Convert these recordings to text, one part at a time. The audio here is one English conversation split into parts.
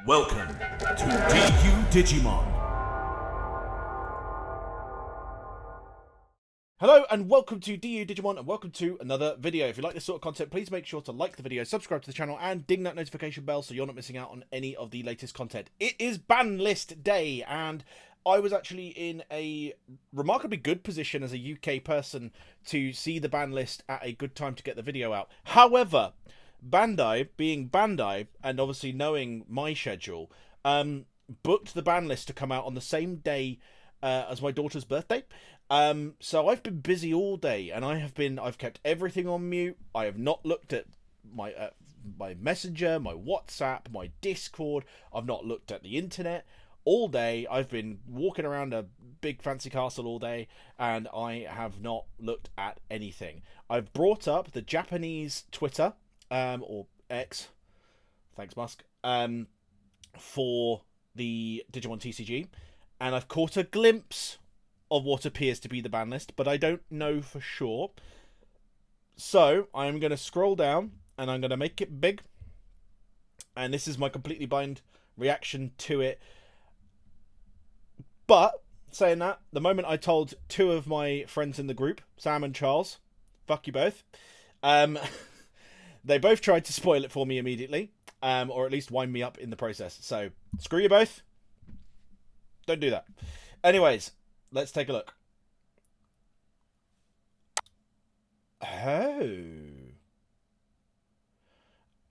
Welcome to DU Digimon. Hello and welcome to DU Digimon and welcome to another video. If you like this sort of content, please make sure to like the video, subscribe to the channel and ding that notification bell so you're not missing out on any of the latest content. It is ban list day and I was actually in a remarkably good position as a UK person to see the ban list at a good time to get the video out. However, Bandai, being Bandai and obviously knowing my schedule, booked the ban list to come out on the same day as my daughter's birthday. So I've been busy all day, and I've kept everything on mute. I have not looked at my Messenger, my WhatsApp, my Discord. I've not looked at the internet all day. I've been walking around a big fancy castle all day, and I have not looked at anything. I've brought up the Japanese Twitter, or X, thanks Musk, for the Digimon TCG, and I've caught a glimpse of what appears to be the ban list, but I don't know for sure. So I'm going to scroll down and I'm going to make it big. And this is my completely blind reaction to it. But saying that, the moment I told two of my friends in the group, Sam and Charles, fuck you both, they both tried to spoil it for me immediately, or at least wind me up in the process. So screw you both. Don't do that. Anyways, let's take a look.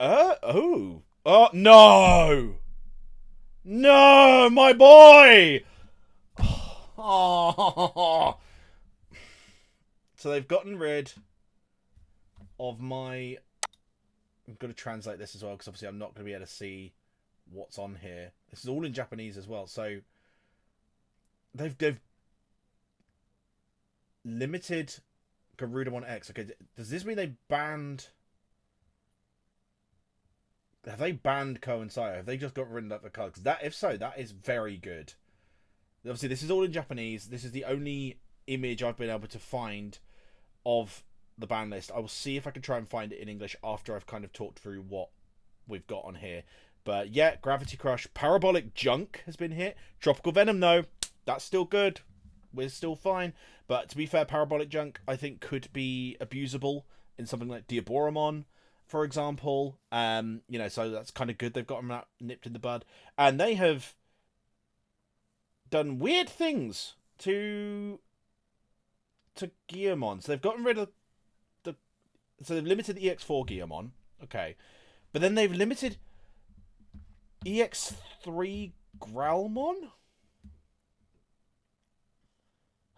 Oh, no! No, my boy! Oh. So they've gotten rid of my... I'm going to translate this as well, because obviously I'm not going to be able to see what's on here. This is all in Japanese as well, so... They've limited Garudamon X. Okay, does this mean they banned... Have they banned Ko and Sayo? Have they just got rid of the card? Because if so, that is very good. Obviously, this is all in Japanese. This is the only image I've been able to find of the ban list. I will see if I can try and find it in English after I've kind of talked through what we've got on here. But yeah, Gravity Crush. Parabolic Junk has been hit. Tropical Venom, though. That's still good. We're still fine. But to be fair, Parabolic Junk, I think, could be abusable in something like Diaboromon, for example. So that's kind of good. They've got them nipped in the bud. And they have done weird things to Gearmon. So they've gotten rid of So they've limited the EX4 Gearmon. Okay. But then they've limited EX3 Growlmon?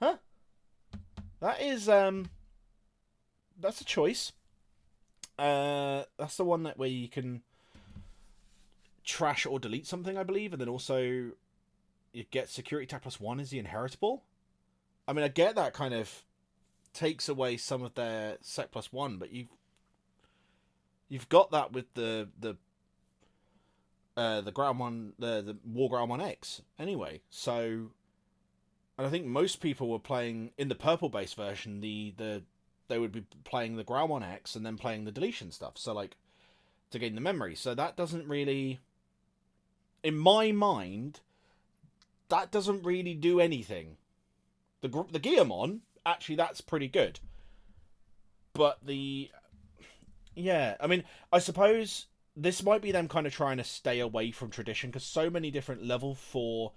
Huh? That is, that's a choice. That's the one where you can trash or delete something, I believe, and then also you get Security Tag +1 is the inheritable. I mean, I get that kind of takes away some of their Sec +1, but you've got that with the Groundmon, the War Groundmon X anyway. So, and I think most people were playing in the purple base version. They would be playing the Groundmon X and then playing the deletion stuff. So like to gain the memory. So that doesn't really, in my mind, that doesn't really do anything. The Gearmon, actually, that's pretty good. But I mean, I suppose this might be them kind of trying to stay away from tradition, because so many different level 4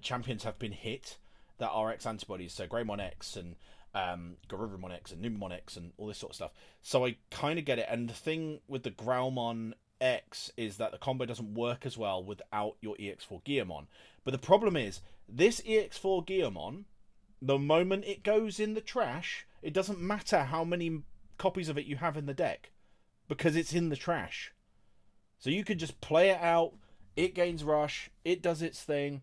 champions have been hit that are X antibodies. So Greymon X and Garurumon X and Numemon X and all this sort of stuff. So I kind of get it. And the thing with the Growlmon X is that the combo doesn't work as well without your EX4 Gearmon. But the problem is, this EX4 Gearmon, the moment it goes in the trash, it doesn't matter how many copies of it you have in the deck, because it's in the trash. So you could just play it out, it gains rush, it does its thing,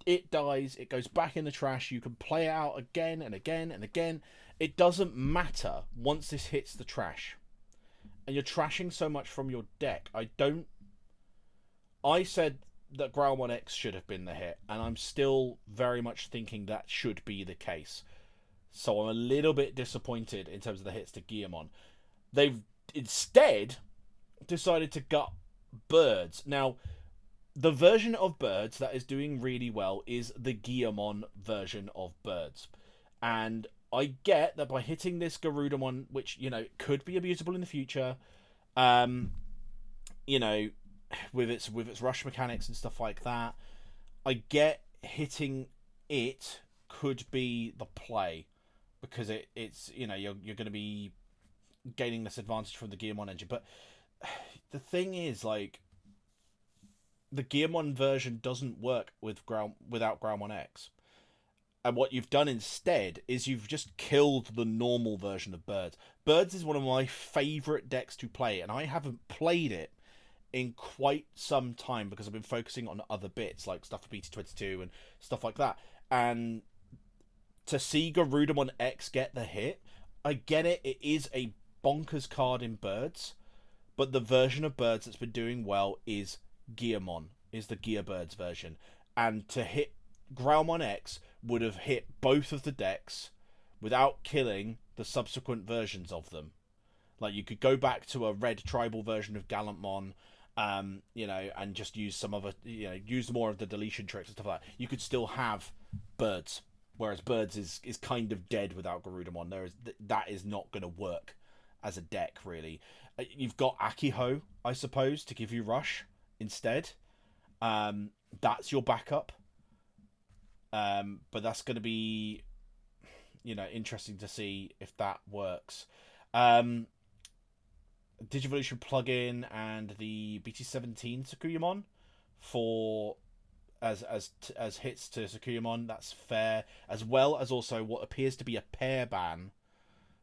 it dies, it goes back in the trash, you can play it out again and again and again. It doesn't matter once this hits the trash. And you're trashing so much from your deck. I said that Growlmon X should have been the hit, and I'm still very much thinking that should be the case. So I'm a little bit disappointed in terms of the hits to Gearmon. They've instead decided to gut birds. Now, the version of birds that is doing really well is the Guillemon version of birds. And I get that by hitting this Garudamon, which, could be abusable in the future, um, you know, with its rush mechanics and stuff like that, I get hitting it could be the play because it's you're going to be gaining this advantage from the Guillemon engine. But the thing is, like, the Guillemon version doesn't work without Groundmon X. And what you've done instead is you've just killed the normal version of Birds. Birds is one of my favourite decks to play, and I haven't played it in quite some time because I've been focusing on other bits, like stuff for BT22 and stuff like that. And to see Garudamon X get the hit, I get it. It is a bonkers card in Birds, but the version of Birds that's been doing well is Guillemon, is the Gearbirds version. And to hit Growlmon X would have hit both of the decks without killing the subsequent versions of them. Like, you could go back to a red tribal version of Gallantmon, and just use some other, use more of the deletion tricks and stuff like that. You could still have Birds, whereas Birds is kind of dead without Garudamon. That is not going to work as a deck, really. You've got Akiho, I suppose, to give you Rush instead. That's your backup. But that's going to be, interesting to see if that works. Digivolution plugin and the BT17 Sakuyamon for as hits to Sakuyamon. That's fair, as well as also what appears to be a pair ban.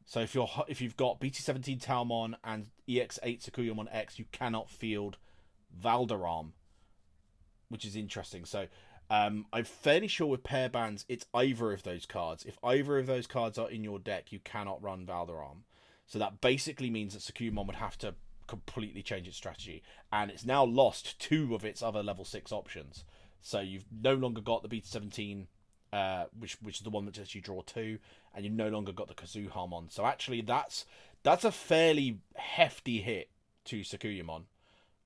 So if you've got BT17 Talmon and EX8 Sakuyamon X, you cannot field Valderarm, which is interesting. So I'm fairly sure with pair bans, it's either of those cards. If either of those cards are in your deck, you cannot run Valderarm. So that basically means that Sakuyamon would have to completely change its strategy. And it's now lost 2 of its other level 6 options. So you've no longer got the BT17, which is the one that lets you draw 2, and you've no longer got the Kazuhamon. So actually that's a fairly hefty hit to Sakuyamon.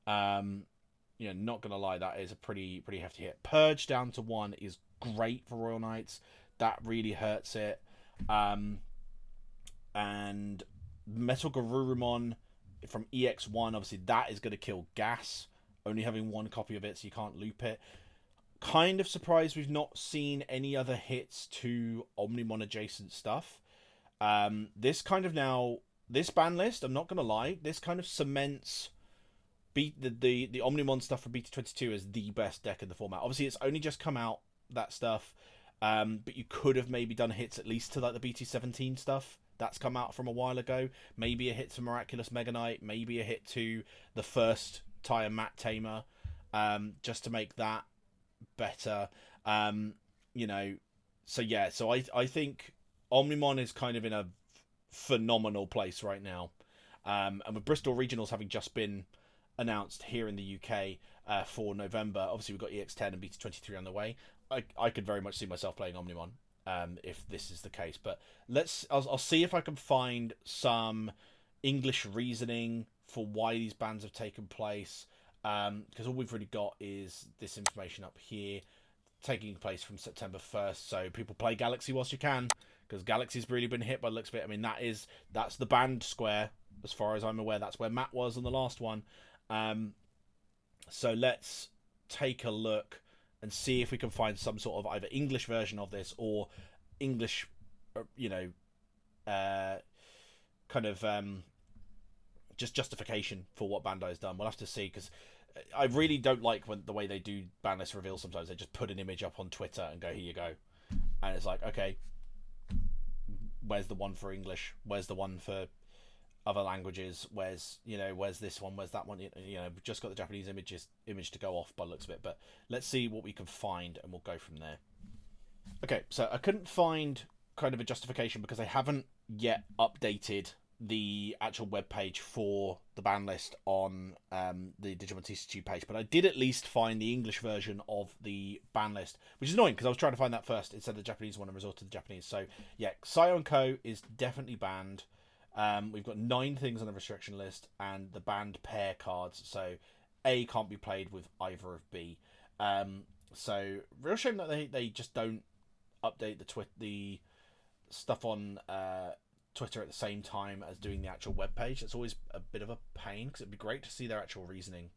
Not gonna lie, that is a pretty hefty hit. Purge down to 1 is great for Royal Knights. That really hurts it. And Metal Garurumon from EX1, obviously that is going to kill Gas. Only having 1 copy of it, so you can't loop it. Kind of surprised we've not seen any other hits to Omnimon adjacent stuff. This ban list, I'm not going to lie, this kind of cements the Omnimon stuff for BT22 as the best deck in the format. Obviously, it's only just come out, that stuff, but you could have maybe done hits at least to like the BT17 stuff. That's come out from a while ago. Maybe a hit to Miraculous Mega Knight. Maybe a hit to the first Tire Mat Tamer, just to make that better. So I think Omnimon is kind of in a phenomenal place right now. And with Bristol Regionals having just been announced here in the UK for November, obviously we've got EX10 and BT23 on the way. I could very much see myself playing Omnimon. If this is the case, but I'll see if I can find some English reasoning for why these bans have taken place, because all we've really got is this information up here, taking place from September 1st. So people play Galaxy whilst you can, because Galaxy's really been hit by the looks of it. I mean, that's the banned square as far as I'm aware. That's where Matt was on the last one. So let's take a look and see if we can find some sort of either English version of this or English, just justification for what Bandai's done. We'll have to see, because I really don't like the way they do ban list reveals sometimes. They just put an image up on Twitter and go, here you go. And it's like, okay, where's the one for English? Where's the one for other languages? Where's this one? Where's that one? We've just got the Japanese image to go off by the looks of it, but let's see what we can find and we'll go from there. Okay, so I couldn't find kind of a justification because I haven't yet updated the actual web page for the ban list on the Digimon TCG page, but I did at least find the English version of the ban list, which is annoying because I was trying to find that first instead of the Japanese one and resort to the Japanese. So yeah, Scion Co is definitely banned. We've got 9 things on the restriction list and the banned pair cards. So A can't be played with either of B. So real shame that they just don't update the stuff on Twitter at the same time as doing the actual web page. It's always a bit of a pain because it'd be great to see their actual reasoning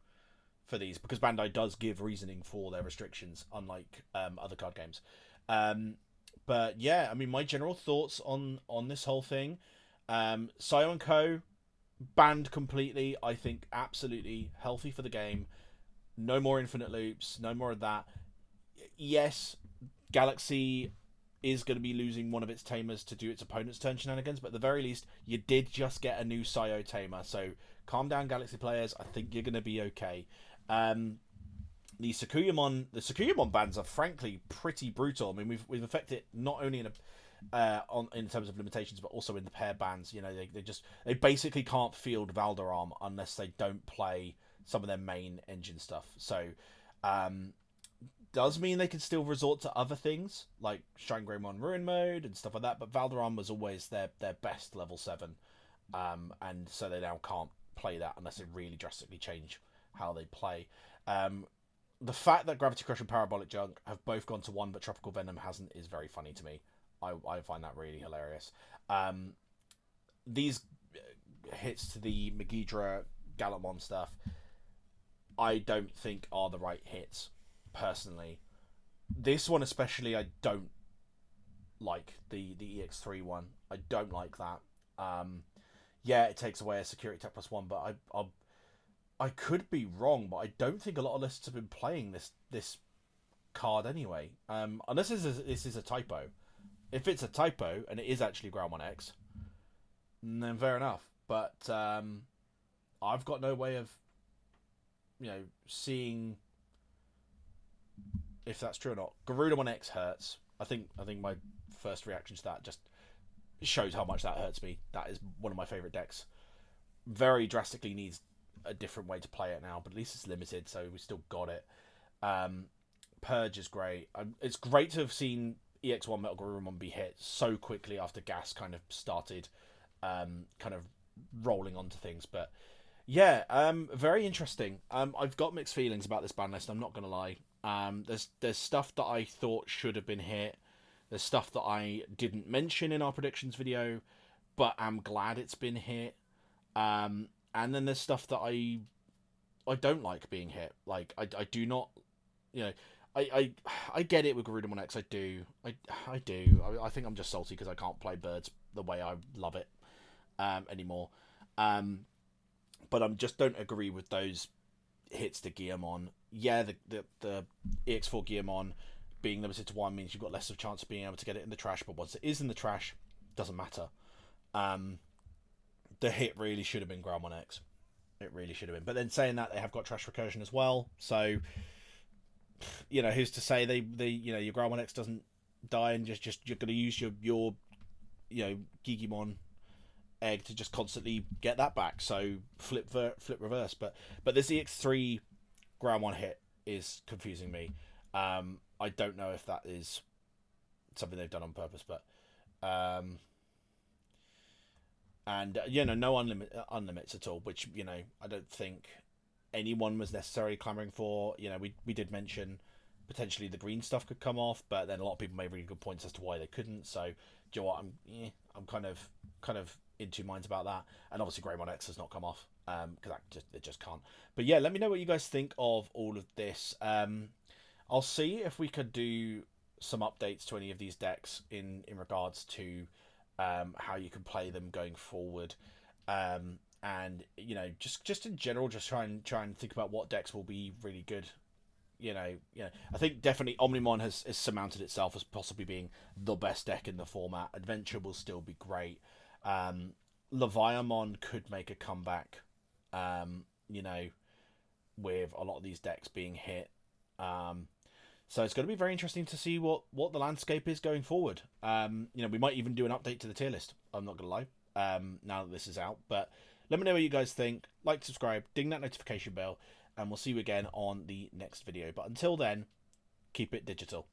for these, because Bandai does give reasoning for their restrictions, unlike other card games. But yeah, I mean, my general thoughts on this whole thing: Sayo and Co. banned completely. I think absolutely healthy for the game. No more infinite loops. No more of that. Yes, Galaxy is going to be losing one of its tamers to do its opponent's turn shenanigans, but at the very least, you did just get a new Sayo tamer. So calm down, Galaxy players. I think you're going to be okay. The Sakuyamon bans are frankly pretty brutal. I mean, we've affected not only in terms of limitations, but also in the pair bans. You know, they basically can't field Valderarm unless they don't play some of their main engine stuff. So does mean they can still resort to other things like Shine Greymon Ruin Mode and stuff like that, but Valderarm was always their best level 7, and so they now can't play that unless they really drastically change how they play. The fact that Gravity Crush and Parabolic Junk have both gone to 1 but Tropical Venom hasn't is very funny to me. I find that really hilarious. These hits to the Megidra Gallantmon stuff I don't think are the right hits, personally. This one especially I don't like, the EX3 one. I don't like that. Yeah, it takes away a security tech +1, but I could be wrong, but I don't think a lot of lists have been playing this card anyway. Unless this is a typo. If it's a typo and it is actually Ground 1X, then fair enough. But I've got no way of, seeing if that's true or not. Garuda 1X hurts. I think my first reaction to that just shows how much that hurts me. That is one of my favourite decks. Very drastically needs a different way to play it now, but at least it's limited, so we still got it. Purge is great. It's great to have seen EX1 Metal Garurumon be hit so quickly after Gas kind of started kind of rolling onto things. But yeah, very interesting. I've got mixed feelings about this ban list, I'm not going to lie. There's stuff that I thought should have been hit. There's stuff that I didn't mention in our predictions video, but I'm glad it's been hit. And then there's stuff that I don't like being hit. Like, I do not, I get it with Garuda 1X. I do. I do. I think I'm just salty because I can't play birds the way I love it anymore. But I just don't agree with those hits to Gearmon. Yeah, the EX4 Gearmon being limited to 1 means you've got less of a chance of being able to get it in the trash, but once it is in the trash, it doesn't matter. The hit really should have been Ground 1X. It really should have been. But then saying that, they have got trash recursion as well, so who's to say your Ground 1X doesn't die and just you're going to use your Gigimon egg to just constantly get that back. So flip reverse. But this EX3 Ground 1 hit is confusing me. I don't know if that is something they've done on purpose, but and no unlimits at all, which I don't think anyone was necessarily clamoring for. We did mention potentially the green stuff could come off, but then a lot of people made really good points as to why they couldn't. So do you know what, I'm kind of in two minds about that. And obviously Greymon X has not come off because it just can't. But yeah, let me know what you guys think of all of this. I'll see if we could do some updates to any of these decks in regards to how you can play them going forward. And just in general, just try and think about what decks will be really good. I think definitely Omnimon has surmounted itself as possibly being the best deck in the format. Adventure will still be great. Leviamon could make a comeback, with a lot of these decks being hit. So it's going to be very interesting to see what the landscape is going forward. We might even do an update to the tier list. I'm not going to lie. Now that this is out, but let me know what you guys think. Like, subscribe, ding that notification bell, and we'll see you again on the next video. But until then, keep it digital.